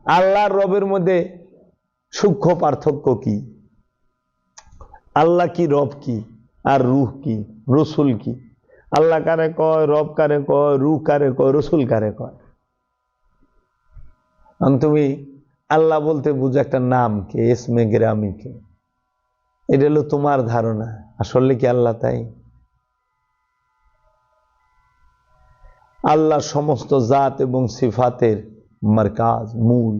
আল্লাহর রবের মধ্যে সূক্ষ্ম পার্থক্য কি? আল্লাহ কি, রব কি, আর রূহ কি, রসুল কি? আল্লাহ কারে কয়, রব কারে কয়, রূহ কারে কয়, রসুল কারে কয়? তুমি আল্লাহ বলতে বুঝো একটা নাম কে, ইসমে গেরামি কে, এটা হলো তোমার ধারণা। আসলে কি আল্লাহ তাই? আল্লাহ সমস্ত জাত এবং সিফাতের মারকাজ, মূল।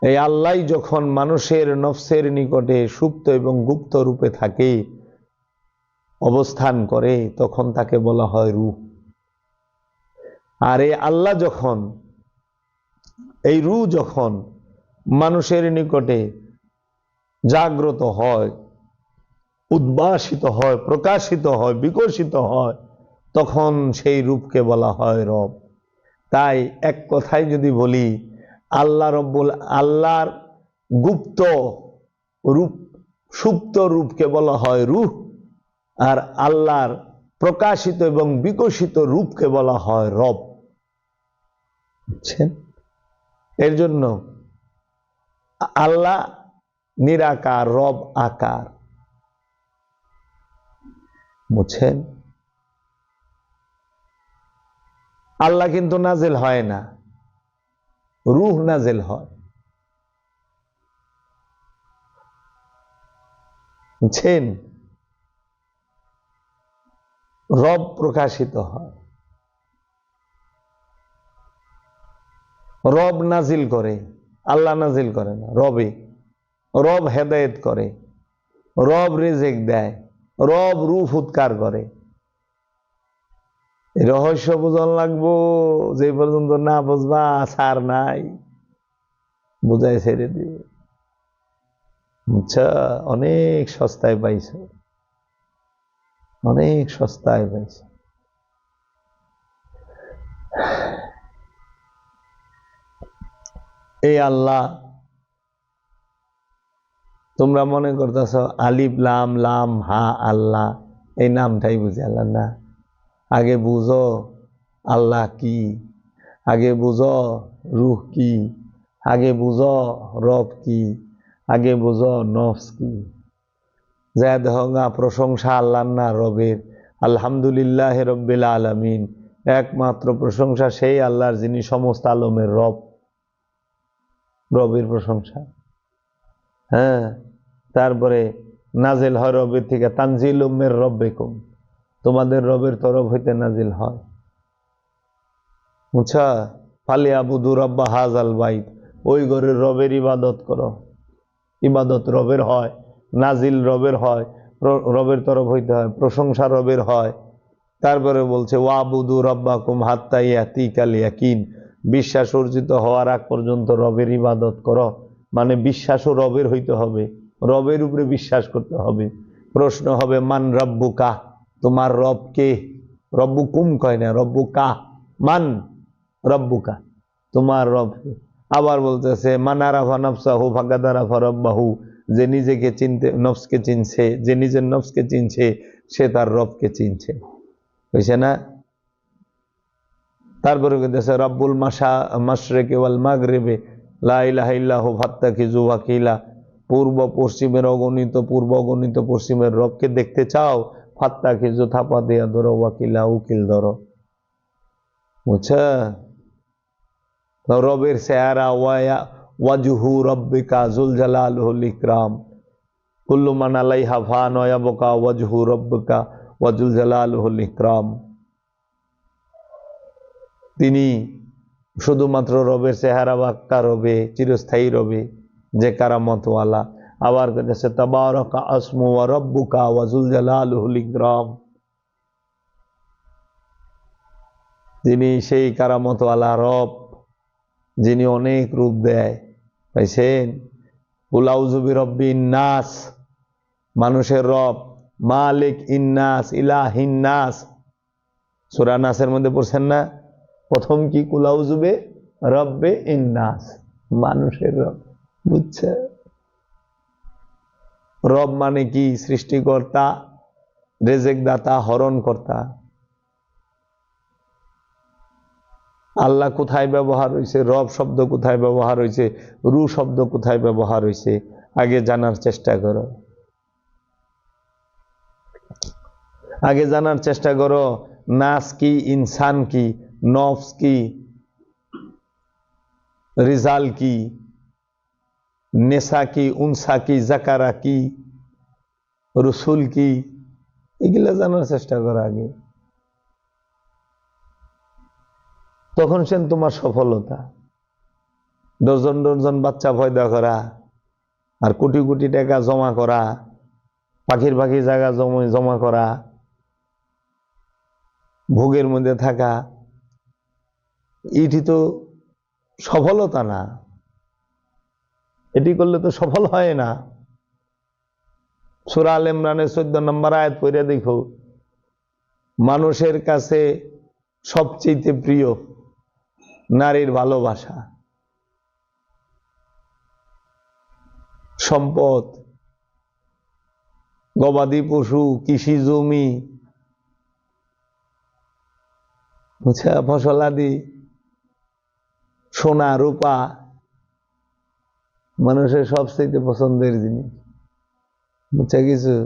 এই আল্লাহ যখন মানুষের নফসের নিকটে সুপ্ত এবং গুপ্ত রূপে থাকে, অবস্থান করে, তখন তাকে বলা হয় রূহ। আর এই আল্লাহ যখন, এই রূহ যখন মানুষের নিকটে জাগ্রত হয়, উদ্ভাসিত হয়, প্রকাশিত হয়, বিকশিত হয়, তখন সেই রূপকে বলা হয় রব। তাই এক কথায় যদি বলি, আল্লাহর গুপ্ত রূপ, সুপ্ত রূপকে বলা হয় রূহ, আর আল্লাহর প্রকাশিত এবং বিকশিত রূপকে বলা হয় রব। বুঝছেন? এর জন্য আল্লাহ নিরাকার, রব আকার। বুঝছেন? আল্লাহ কিন্তু নাজিল হয় না, রূহ নাজিল হয়। বুঝছেন? রব প্রকাশিত হয়, রব নাজিল করে, আল্লাহ নাজিল করে না। রব হেদায়েত করে, রব রিজিক দেয়, রব রূহ উৎকার করে। রহস্য বুঝন লাগবো, যে পর্যন্ত না বুঝবা ছাড় নাই, বুঝাই ছেড়ে দিয়ে। আচ্ছা, অনেক সস্তায় পাইছ, অনেক সস্তায় পাইছ। এই আল্লাহ তোমরা মনে করতেছ আলিফ লাম লাম হা আল্লাহ, এই নামটাই বুঝে আল্লাহ না। আগে বুঝো আল্লাহ কি, আগে বুঝো রূহ কি, আগে বুঝো রব কি, আগে বুঝো নফস কি। যা দেহঙ্গা প্রশংসা আল্লাহর না রবের। আলহামদুলিল্লাহ রব্বিল আলামিন, একমাত্র প্রশংসা সেই আল্লাহর যিনি সমস্ত আলমের রব। রবের প্রশংসা। হ্যাঁ, তারপরে নাজিল হয় রবের থেকে, তানজিল উম্মের রব্বিকুম, তোমাদের রবের তরফ হইতে নাজিল হয়। বুঝছা? ফালিয়াবুদু রাব্বা হাযাল বাইত, ওই ঘরের রবের ইবাদত করো। ইবাদত রবের হয়, নাজিল রবের হয়, রবের তরফ হইতে হয়, প্রশংসা রবের হয়। তারপরে বলছে ওয়াবুদু রাব্বাকুম হাত্তা ইয়াতিকাল ইয়াকিন, বিশ্বাস অর্জিত হওয়ার আগ পর্যন্ত রবের ইবাদত করো। মানে বিশ্বাসও রবের হইতে হবে, রবের উপরে বিশ্বাস করতে হবে। প্রশ্ন হবে মান রব্বুকা, তোমার রব কে? রব্বুকুম কয় না, রব্বুকা। মান রব্বুকা, তোমার রব কে? আবার বলতেছে মান আরাফা নাফসাহু ফাকাদ আরাফা রব্বাহু, যে নিজেকে চিনতে, নফসকে চিনছে, যে নিজের নফসকে চিনছে, সে তার রবকে চিনছে। হয়েছে না? তারপরে বলতেছে রব্বুল মাশরিকি ওয়াল মাগরিবি লা ইলাহা ইল্লাহু ফাত্তাখিযু ওয়াকিলা, পূর্ব পশ্চিমের অগণিত পূর্ব অগণিত পশ্চিমের রবকে দেখতে চাও, ফাত্তাখিযু থাপা দিয়া ধরো, ওয়াকিলা উকিল ধরো। বুঝছো? রবের চেহারা, ওয়াজহু রব্বিকা যুল জালালিল ইকরাম, কুল্লু মান আলাইহা ফান ওয়া ইয়াবকা ওয়াজহু রব্বিকা ওয়া যুল জালালিল ইকরাম। তিনি শুধুমাত্র রবের চেহারা বাক্কা রবে, চিরস্থায়ী রবে, যে কারামতওয়ালা। আবার কাছে তাবারাকা আসমু ওয়া রব্বুকা ওয়া যুল জালালিল ইকরাম, তিনি সেই কারামতওয়ালা রব, যিনি অনেক রূপ দেয়। পাইছেন? কুল আউযু বিরাব্বিন নাস, মানুষের রব, মালিক ইন্নাস, ইলাহিন নাস। সূরা নাসের মধ্যে পড়ছেন না? প্রথম কি? কুল আউযু বিরাব্বি ইন্নাস, মানুষের রব। বুঝছে? রব মানে কি? সৃষ্টিকর্তা, রিজিক দাতা, হরণ কর্তা। আল্লাহ কোথায় ব্যবহার হয়েছে, রব শব্দ কোথায় ব্যবহার হয়েছে, রু শব্দ কোথায় ব্যবহার হয়েছে, আগে জানার চেষ্টা করো। আগে জানার চেষ্টা করো নাস কি, ইনসান কি, নফস কি, রিজাল কি, নেশা কি, উনসা কি, জাকারা কি, রসুল কি, এগুলা জানার চেষ্টা করো আগে। তখন সেন তোমার সফলতা। ডজন ডজন বাচ্চা পয়দা করা আর কোটি কোটি টাকা জমা করা, পাখির পাখি জায়গা জমা করা, ভোগের মধ্যে থাকা, এটি তো সফলতা না। এটি করলে তো সফল হয় না। সূরা আল ইমরানের 14 নম্বর আয়াত পড়ে দেখো, মানুষের কাছে সবচেয়ে প্রিয় নারীর ভালোবাসা, সম্পদ, গবাদি পশু, কৃষি জমি, ফসলাদি, সোনা রূপা, মানুষের সবচেয়ে পছন্দের জিনিস। বুঝছে কিছু?